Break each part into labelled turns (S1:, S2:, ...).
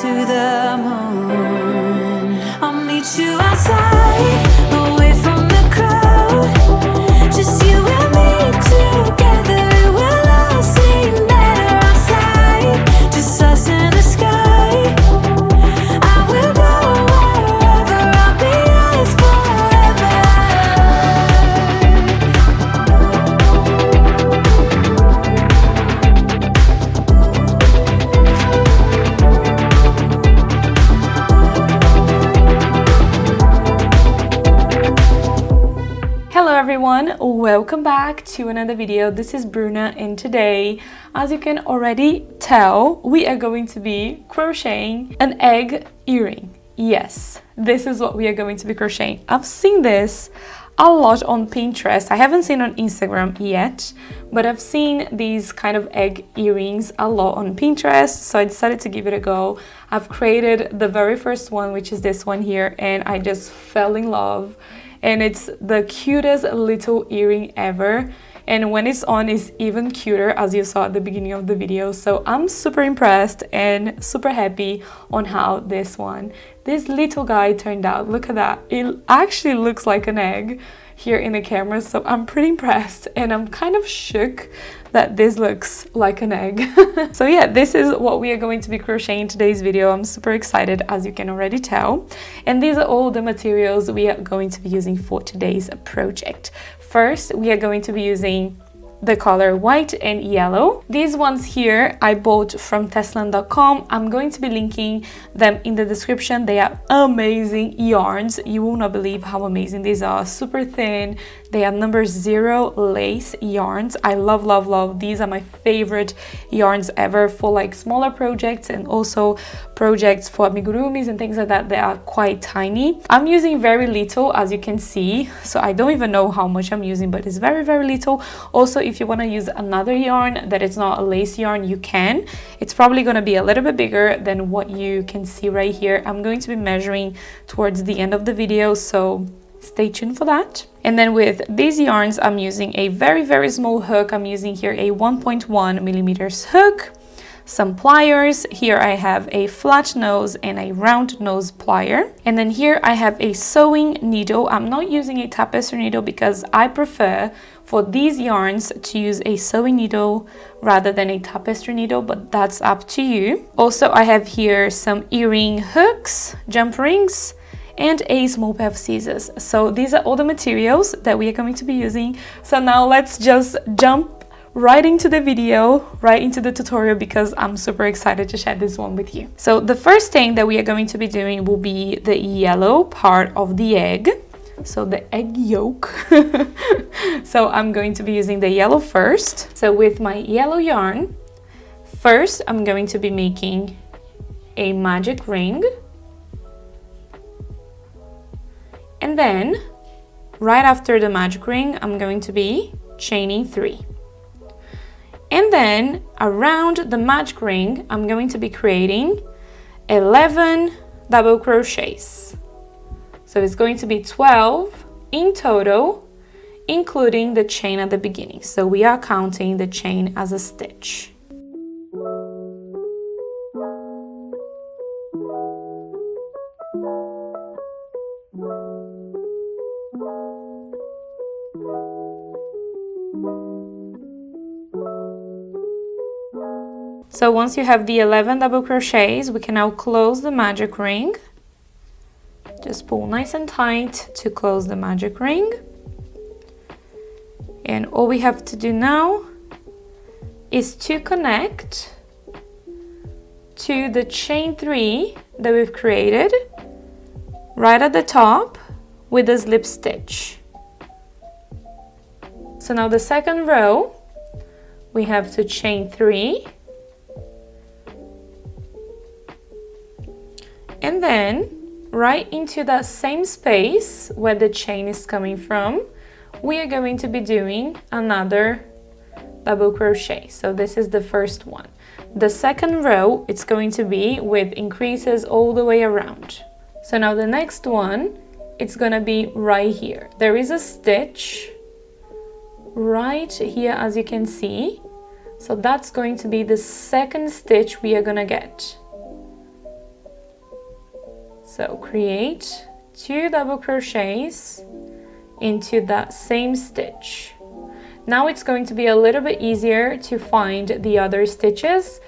S1: to the moon. I'll meet you outside, away from the crowd. Just you and me together, it will all seem better outside. Just us in the sky. I will go wherever, I'll be yours forever.
S2: Hello everyone, welcome back to another video. This is Bruna, and today, as you can already tell, we are going to be crocheting an egg earring. Yes, this is what we are going to be crocheting. I've seen this a lot on Pinterest. I haven't seen on Instagram yet, but I've seen these kind of egg earrings a lot on Pinterest, so I decided to give it a go. I've created the very first one, which is this one here, and I just fell in love. And it's the cutest little earring ever, and when it's on, it's even cuter, as you saw at the beginning of the video. So I'm super impressed and super happy on how this little guy turned out. Look at that, it actually looks like an egg here in the camera, so I'm pretty impressed, and I'm kind of shook that this looks like an egg. So yeah, this is what we are going to be crocheting in today's video. I'm super excited, as you can already tell, and these are all the materials we are going to be using for today's project. First, we are going to be using the color white and yellow. These ones here I bought from Tessiland.com. I'm going to be linking them in the description. They are amazing yarns. You will not believe how amazing these are. Super thin. They are number 0 lace yarns. I love. These are my favorite yarns ever for like smaller projects, and also projects for amigurumis and things like that. They are quite tiny. I'm using very little, as you can see, so I don't even know how much I'm using, but it's very little. Also, if you want to use another yarn that is not a lace yarn, you can. It's probably going to be a little bit bigger than what you can see right here. I'm going to be measuring towards the end of the video, so stay tuned for that. And then with these yarns, I'm using a very small hook. I'm using here a 1.1 millimeters hook, some pliers. Here I have a flat nose and a round nose plier. And then here I have a sewing needle. I'm not using a tapestry needle because I prefer for these yarns to use a sewing needle rather than a tapestry needle, but that's up to you. Also, I have here some earring hooks, jump rings, and a small pair of scissors. So these are all the materials that we are going to be using. So now let's just jump right into the video, right into the tutorial, because I'm super excited to share this one with you. So the first thing that we are going to be doing will be the yellow part of the egg. So the egg yolk. So I'm going to be using the yellow first. So with my yellow yarn, first I'm going to be making a magic ring. And then, right after the magic ring, I'm going to be chaining 3. And then, around the magic ring, I'm going to be creating 11 double crochets. So it's going to be 12 in total, including the chain at the beginning. So we are counting the chain as a stitch. So once you have the 11 double crochets, we can now close the magic ring. Just pull nice and tight to close the magic ring. And all we have to do now is to connect to the chain 3 that we've created right at the top with a slip stitch. So now the second row, we have to chain 3. And then, right into that same space where the chain is coming from, we are going to be doing another double crochet. So this is the first one. The second row, it's going to be with increases all the way around. So now the next one, it's gonna be right here. There is a stitch right here, as you can see. So that's going to be the second stitch we are gonna get. So create 2 double crochets into that same stitch. Now it's going to be a little bit easier to find the other stitches.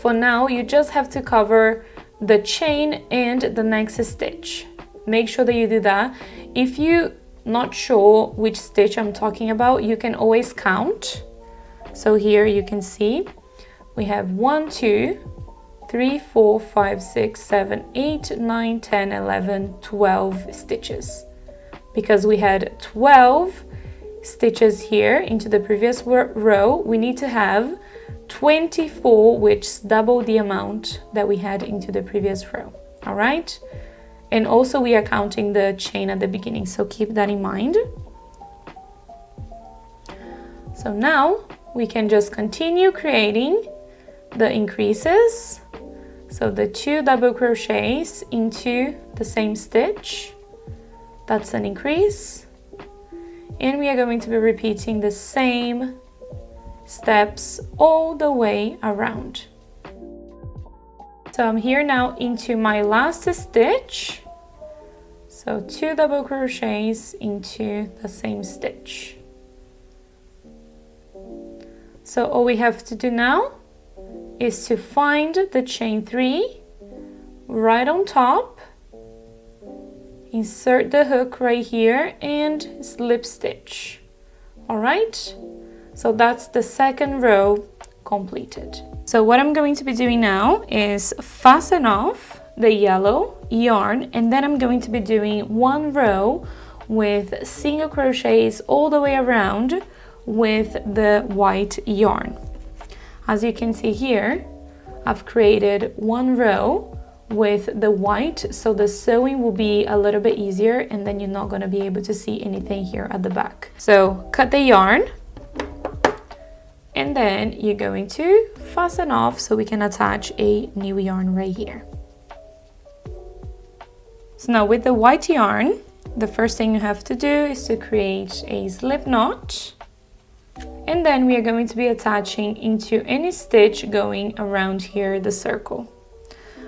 S2: For now, you just have to cover the chain and the next stitch. Make sure that you do that. If you're not sure which stitch I'm talking about, you can always count. So here you can see we have 1, 2, 3, 4, 5, 6, 7, 8, 9, 10, 11, 12 stitches. Because we had 12 stitches here into the previous row, we need to have 24, which is double the amount that we had into the previous row. All right? And also we are counting the chain at the beginning, so keep that in mind. So now we can just continue creating the increases. So the 2 double crochets into the same stitch, that's an increase. And we are going to be repeating the same steps all the way around. So I'm here now into my last stitch. So 2 double crochets into the same stitch. So all we have to do now is to find the chain 3 right on top, insert the hook right here and slip stitch. All right, so that's the second row completed. So what I'm going to be doing now is fasten off the yellow yarn, and then I'm going to be doing 1 row with single crochets all the way around with the white yarn. As you can see here, I've created 1 row with the white, so the sewing will be a little bit easier, and then you're not going to be able to see anything here at the back. So cut the yarn, and then you're going to fasten off so we can attach a new yarn right here. So now with the white yarn, the first thing you have to do is to create a slip knot. And then we are going to be attaching into any stitch going around here, the circle.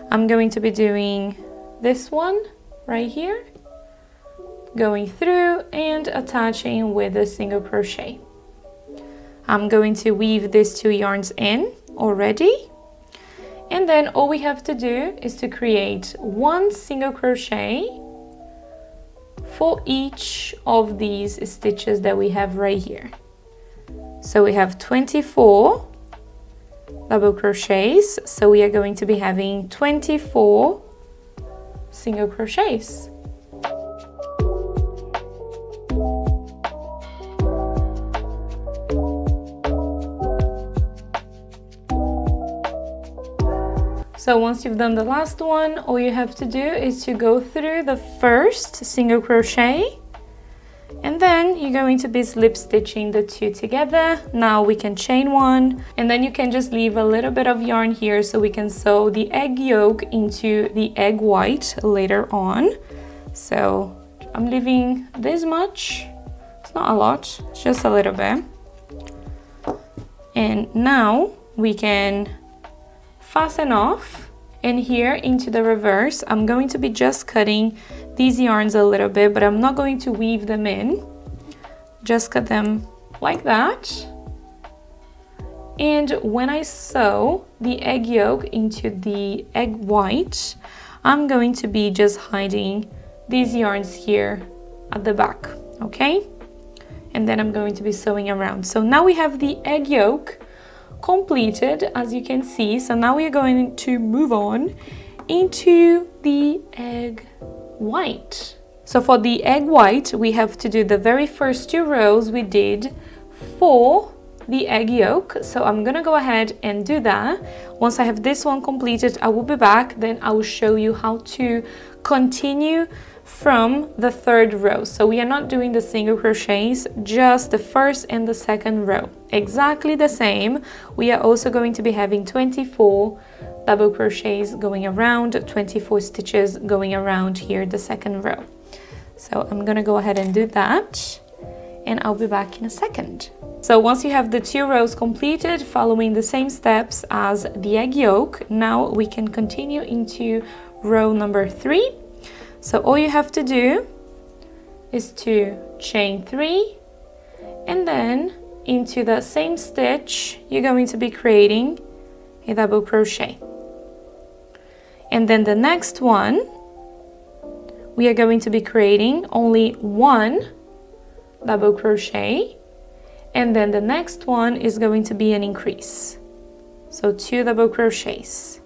S2: I'm going to be doing this one right here, going through and attaching with a single crochet. I'm going to weave these 2 yarns in already. And then all we have to do is to create 1 single crochet for each of these stitches that we have right here. So we have 24 double crochets, so we are going to be having 24 single crochets. So once you've done the last one, all you have to do is to go through the first single crochet, and then you're going to be slip stitching the 2 together. Now we can chain 1, and then you can just leave a little bit of yarn here so we can sew the egg yolk into the egg white later on. So I'm leaving this much. It's not a lot, it's just a little bit. And now we can fasten off, and here into the reverse I'm going to be just cutting these yarns a little bit, but I'm not going to weave them in. Just cut them like that. And when I sew the egg yolk into the egg white, I'm going to be just hiding these yarns here at the back, okay? And then I'm going to be sewing around. So now we have the egg yolk completed, as you can see. So now we are going to move on into the egg white. So for the egg white, we have to do the very first 2 rows we did for the egg yolk. So I'm gonna go ahead and do that. Once I have this one completed, I will be back, then I will show you how to continue from the 3rd row. So we are not doing the single crochets, just the 1st and the 2nd row, exactly the same. We are also going to be having 24 double crochets going around, 24 stitches going around here, the 2nd row. So I'm gonna go ahead and do that, and I'll be back in a second. So once you have the 2 rows completed, following the same steps as the egg yolk, now we can continue into row number 3. So all you have to do is to chain 3, and then into the same stitch you're going to be creating a double crochet. And then the next one we are going to be creating only 1 double crochet, and then the next one is going to be an increase. So 2 double crochets.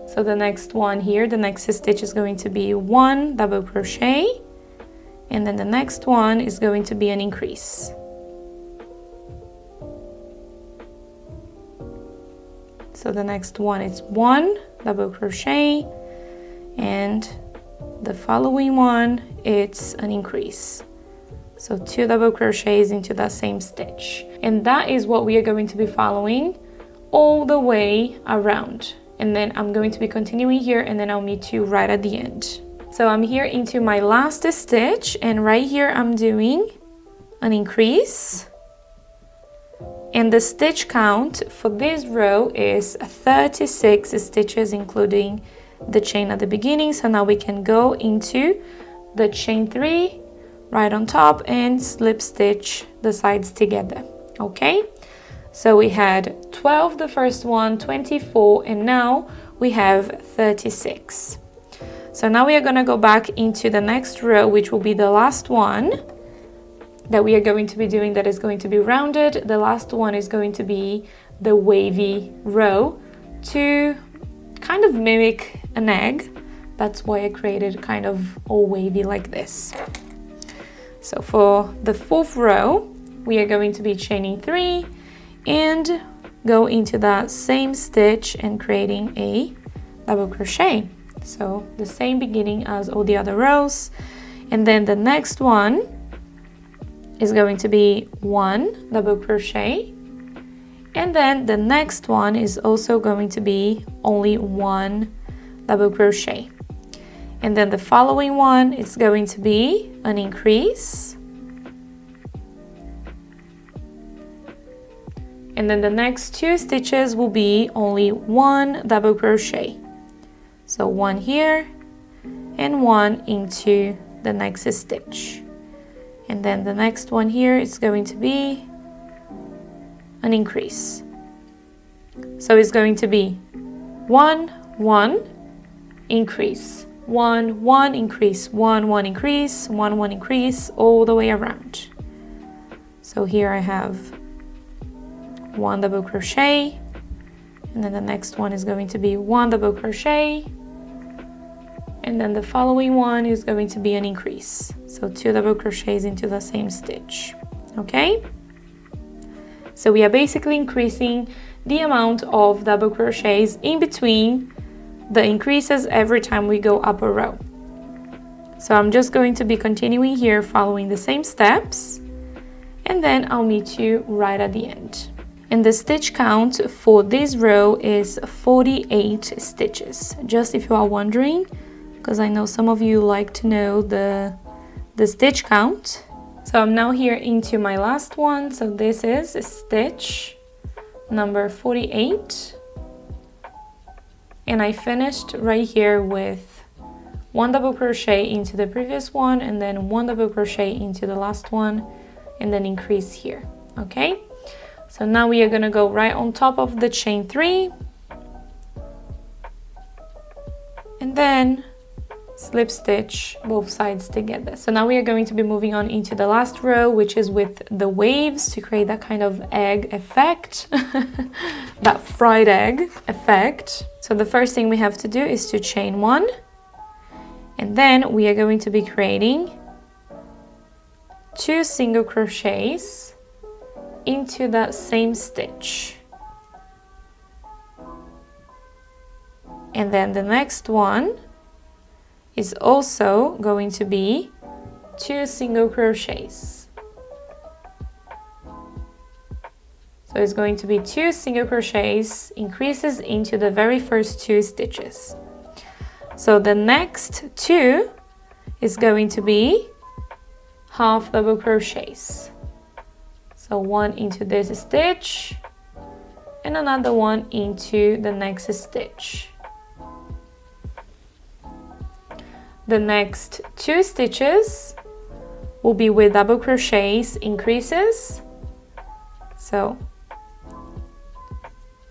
S2: So the next one here, the next stitch is going to be 1 double crochet, and then the next one is going to be an increase. So the next one is 1 double crochet, and the following one it's an increase. So 2 double crochets into that same stitch. And that is what we are going to be following all the way around. And then I'm going to be continuing here, and then I'll meet you right at the end. So I'm here into my last stitch, and right here I'm doing an increase. And the stitch count for this row is 36 stitches, including the chain at the beginning. So now we can go into the chain 3 right on top and slip stitch the sides together. Okay, so we had 12 the first one, 24, and now we have 36. So now we are going to go back into the next row, which will be the last one that we are going to be doing, that is going to be rounded. The last one is going to be the wavy row to kind of mimic an egg. That's why I created kind of all wavy like this. So for the 4th row, we are going to be chaining 3 and go into that same stitch and creating a double crochet. So the same beginning as all the other rows. And then the next one is going to be 1 double crochet. And then the next one is also going to be only 1 double crochet. And then the following one is going to be an increase. And then the next 2 stitches will be only 1 double crochet. So 1 here and 1 into the next stitch. And then the next one here is going to be an increase. So it's going to be 1, 1, increase. 1, 1, increase, 1, 1, increase, 1, 1, increase, all the way around. So here I have 1 double crochet, and then the next one is going to be 1 double crochet, and then the following one is going to be an increase. So 2 double crochets into the same stitch. Okay? So we are basically increasing the amount of double crochets in between the increases every time we go up a row. So I'm just going to be continuing here following the same steps, and then I'll meet you right at the end. And the stitch count for this row is 48 stitches, just if you are wondering, because I know some of you like to know the stitch count. So I'm now here into my last one. So this is stitch number 48. And I finished right here with 1 double crochet into the previous one, and then 1 double crochet into the last one, and then increase here. Okay, so now we are going to go right on top of the chain 3, and then slip stitch both sides together. So now we are going to be moving on into the last row, which is with the waves to create that kind of egg effect, that fried egg effect. So the first thing we have to do is to chain 1, and then we are going to be creating 2 single crochets into that same stitch. And then the next one is also going to be 2 single crochets. So it's going to be 2 single crochets, increases into the very first 2 stitches. So the next 2 is going to be half double crochets. So 1 into this stitch and another one into the next stitch. the next 2 stitches will be with double crochets increases. So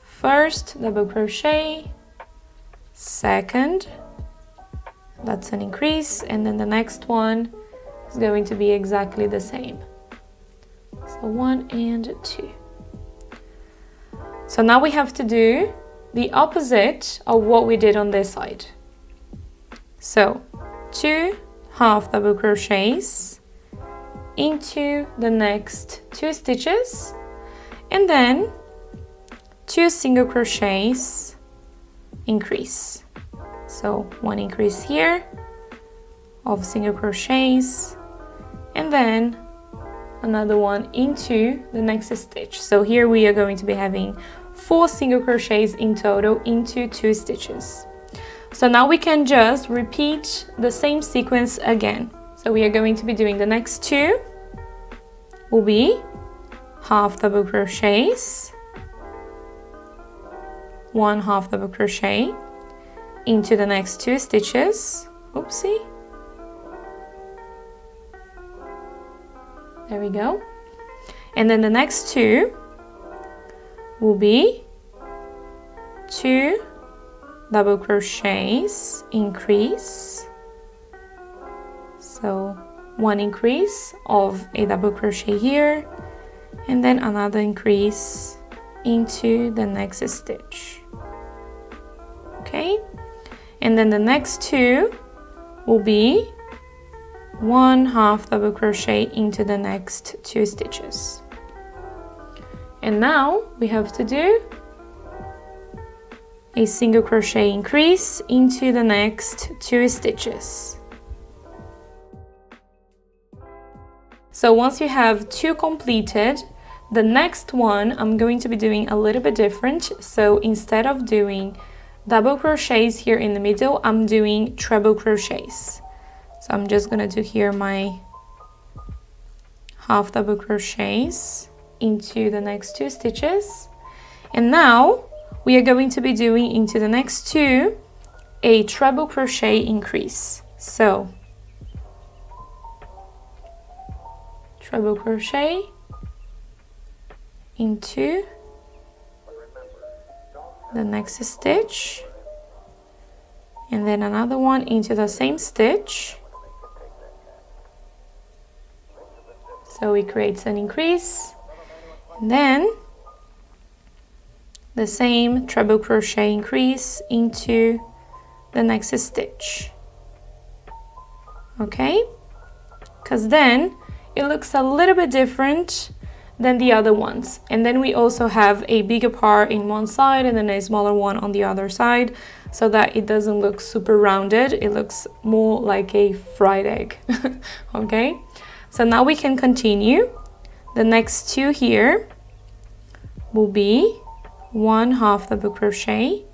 S2: first double crochet, second, that's an increase, and then the next one is going to be exactly the same. So 1 and 2. So now we have to do the opposite of what we did on this side. So 2 half double crochets into the next 2 stitches, and then 2 single crochets increase. So 1 increase here of single crochets, and then another one into the next stitch. So here we are going to be having 4 single crochets in total into 2 stitches. So now we can just repeat the same sequence again. So we are going to be doing the next 2 will be half double crochets, 1 half double crochet into the next 2 stitches. Oopsie. There we go. And then the next 2 will be 2 double crochets increase. So 1 increase of a double crochet here, and then another increase into the next stitch. Okay, and then the next 2 will be 1 half double crochet into the next 2 stitches. And now we have to do a single crochet increase into the next 2 stitches. So once you have 2 completed, the next one I'm going to be doing a little bit different. So instead of doing double crochets here in the middle, I'm doing treble crochets. So I'm just gonna do here my half double crochets into the next 2 stitches, and now we are going to be doing into the next 2 a treble crochet increase. So treble crochet into the next stitch, and then another one into the same stitch. So it creates an increase, and then the same treble crochet increase into the next stitch. Okay, because then it looks a little bit different than the other ones. And then we also have a bigger part in one side and then a smaller one on the other side, so that it doesn't look super rounded. It looks more like a fried egg. Okay, so now we can continue. The next 2 here will be 1 half double crochet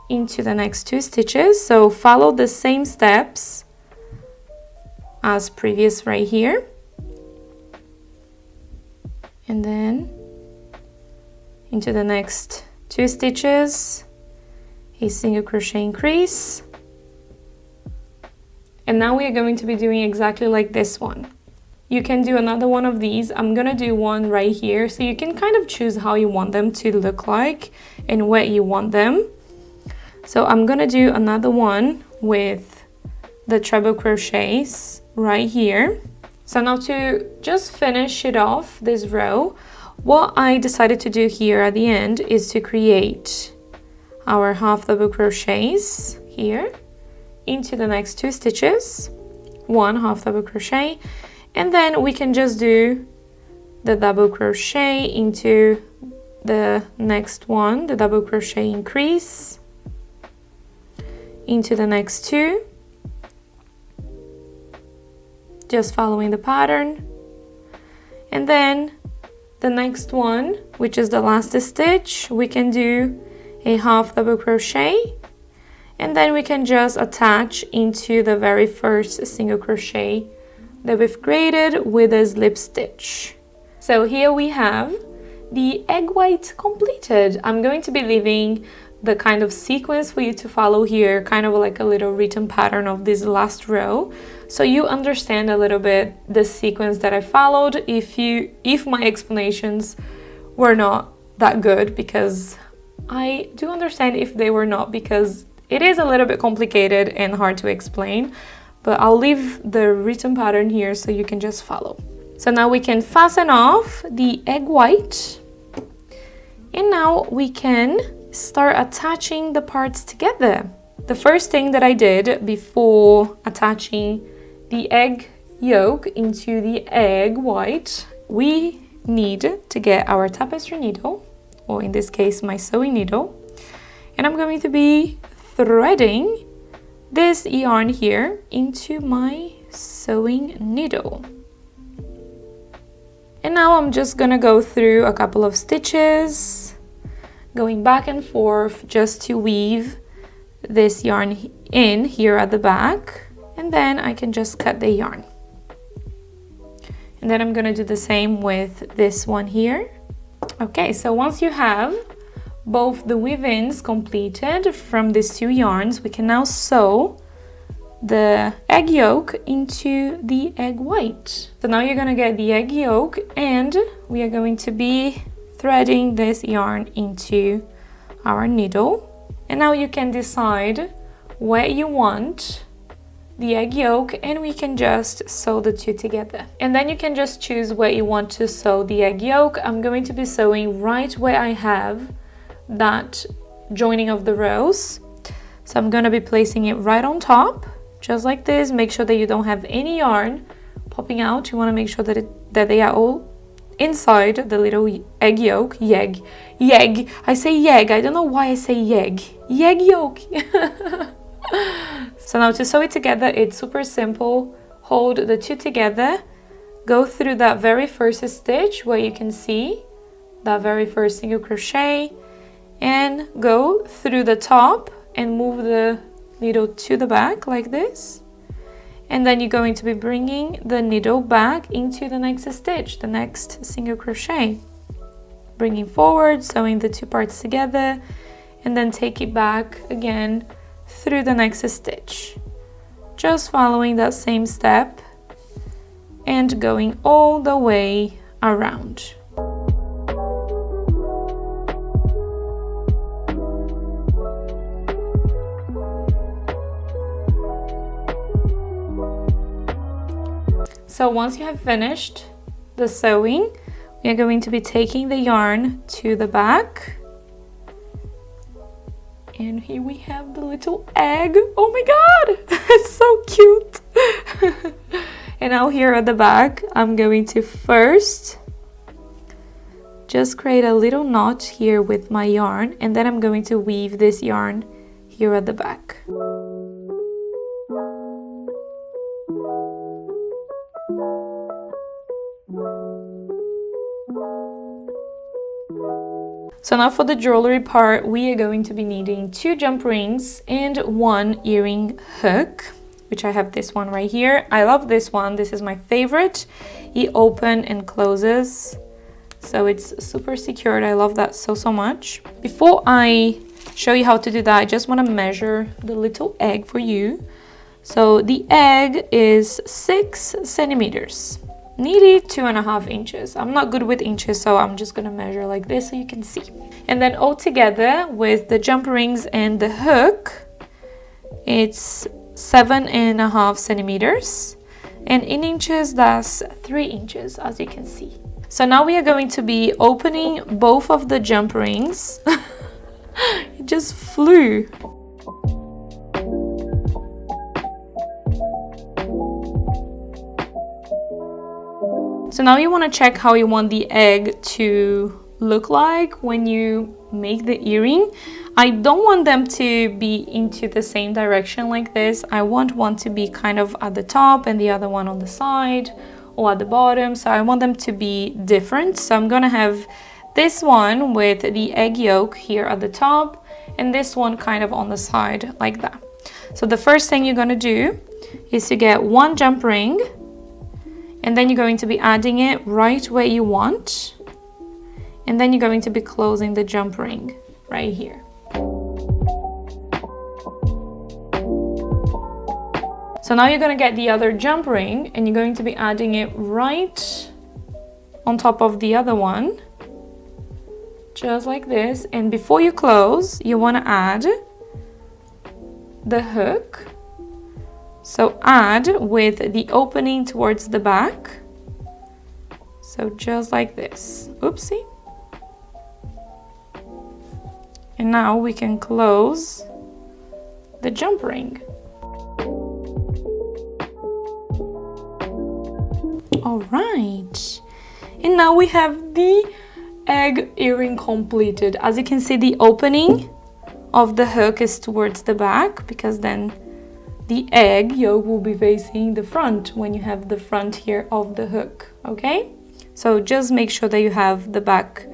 S2: into the next 2 stitches. So follow the same steps as previous right here, and then into the next 2 stitches a single crochet increase. And now we are going to be doing exactly like this one. You can do another one of these. I'm gonna do one right here, so you can kind of choose how you want them to look like and where you want them. So I'm gonna do another one with the treble crochets right here. So now to just finish it off, this row, what I decided to do here at the end is to create our half double crochets here into the next 2 stitches, 1 half double crochet, and then we can just do the double crochet into the next one, the double crochet increase into the next 2, just following the pattern, and then the next one, which is the last stitch, we can do a half double crochet, and then we can just attach into the very first single crochet that we've created with a slip stitch. So here we have the egg white completed. I'm going to be leaving the kind of sequence for you to follow here, kind of like a little written pattern of this last row, so you understand a little bit the sequence that I followed if my explanations were not that good, because I do understand if they were not, because it is a little bit complicated and hard to explain, but I'll leave the written pattern here so you can just follow. So now we can fasten off the egg white, and now we can start attaching the parts together. The first thing that I did before attaching the egg yolk into the egg white, we need to get our tapestry needle, or in this case my sewing needle, and I'm going to be threading this yarn here into my sewing needle. And now I'm just gonna go through a couple of stitches, going back and forth just to weave this yarn in here at the back, and then I can just cut the yarn. And then I'm gonna do the same with this one here. Okay, so once you have both the weave-ins completed from these two yarns, we can now sew the egg yolk into the egg white. So now you're gonna get the egg yolk, and we are going to be threading this yarn into our needle. And now you can decide where you want the egg yolk, and we can just sew the two together. And then you can just choose where you want to sew the egg yolk. I'm going to be sewing right where I have that joining of the rows. So I'm gonna be placing it right on top, just like this. Make sure that you don't have any yarn popping out. You wanna make sure that they are all inside the little egg yolk. Yeg. I say yeg. I don't know why I say yeg. Yeg yolk. So now to sew it together, it's super simple. Hold the two together. Go through that very first stitch where you can see that very first single crochet, and go through the top and move the needle to the back like this. And then you're going to be bringing the needle back into the next stitch, the next single crochet. Bringing forward, sewing the two parts together, and then take it back again through the next stitch. Just following that same step and going all the way around. So once you have finished the sewing, we are going to be taking the yarn to the back. And here we have the little egg. Oh my god, it's so cute. And now here at the back, I'm going to first just create a little knot here with my yarn, and then I'm going to weave this yarn here at the back. So now for the jewelry part, we are going to be needing 2 jump rings and 1 earring hook, which I have this one right here. I love this one. This is my favorite. It opens and closes, so it's super secured. I love that so much. Before I show you how to do that, I just want to measure the little egg for you. So the egg is 6 centimeters. Nearly 2.5 inches. I'm not good with inches, so I'm just gonna measure like this so you can see. And then all together with the jump rings and the hook, it's 7.5 centimeters. And in inches, that's 3 inches, as you can see. So now we are going to be opening both of the jump rings. It just flew. So now you want to check how you want the egg to look like when you make the earring. I don't want them to be into the same direction like this. I want one to be kind of at the top and the other one on the side or at the bottom. So I want them to be different. So I'm gonna have this one with the egg yolk here at the top and this one kind of on the side like that. So the first thing you're gonna do is to get 1 jump ring, and then you're going to be adding it right where you want. And then you're going to be closing the jump ring right here. So now you're going to get the other jump ring and you're going to be adding it right on top of the other one, just like this. And before you close, you want to add the hook. So add with the opening towards the back. So just like this. Oopsie. And now we can close the jump ring. All right. And now we have the egg earring completed. As you can see, the opening of the hook is towards the back, because then the egg yolk will be facing the front when you have the front here of the hook, okay? So just make sure that you have the back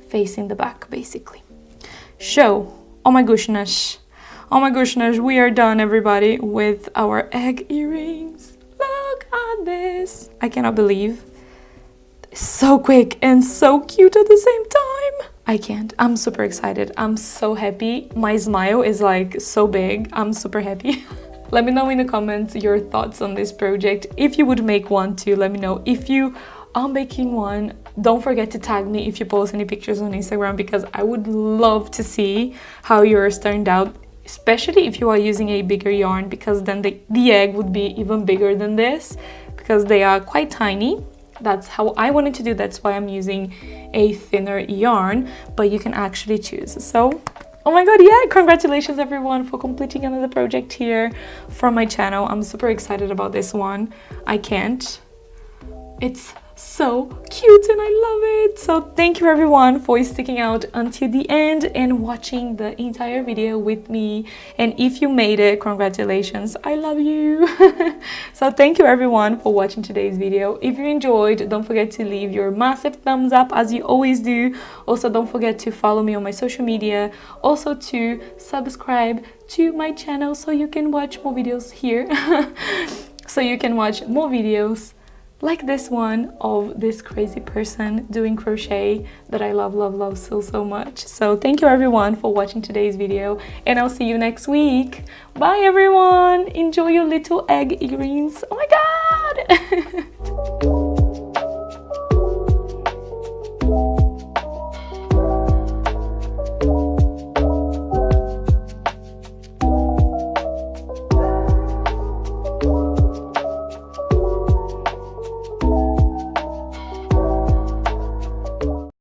S2: facing the back, basically. So, oh my goodness, we are done, everybody, with our egg earrings. Look at this. I cannot believe. It's so quick and so cute at the same time. I can't. I'm super excited. I'm so happy. My smile is like so big. I'm super happy. Let me know in the comments your thoughts on this project. If you would make one too, let me know. If you are making one, don't forget to tag me if you post any pictures on Instagram, because I would love to see how yours turned out. Especially if you are using a bigger yarn, because then the egg would be even bigger than this, because they are quite tiny. That's how I wanted to do. That's why I'm using a thinner yarn, but you can actually choose. So, oh my god, yeah, congratulations everyone for completing another project here from my channel. I'm super excited about this one. I can't. It's so cute and I love it. So thank you everyone for sticking out until the end and watching the entire video with me. And if you made it, congratulations, I love you. So thank you everyone for watching today's video. If you enjoyed, don't forget to leave your massive thumbs up as you always do. Also, don't forget to follow me on my social media, also to subscribe to my channel so you can watch more videos here. So you can watch more videos like this one of this crazy person doing crochet that I love so much. So thank you everyone for watching today's video, and I'll see you next week. Bye everyone. Enjoy your little egg earrings. Oh my god.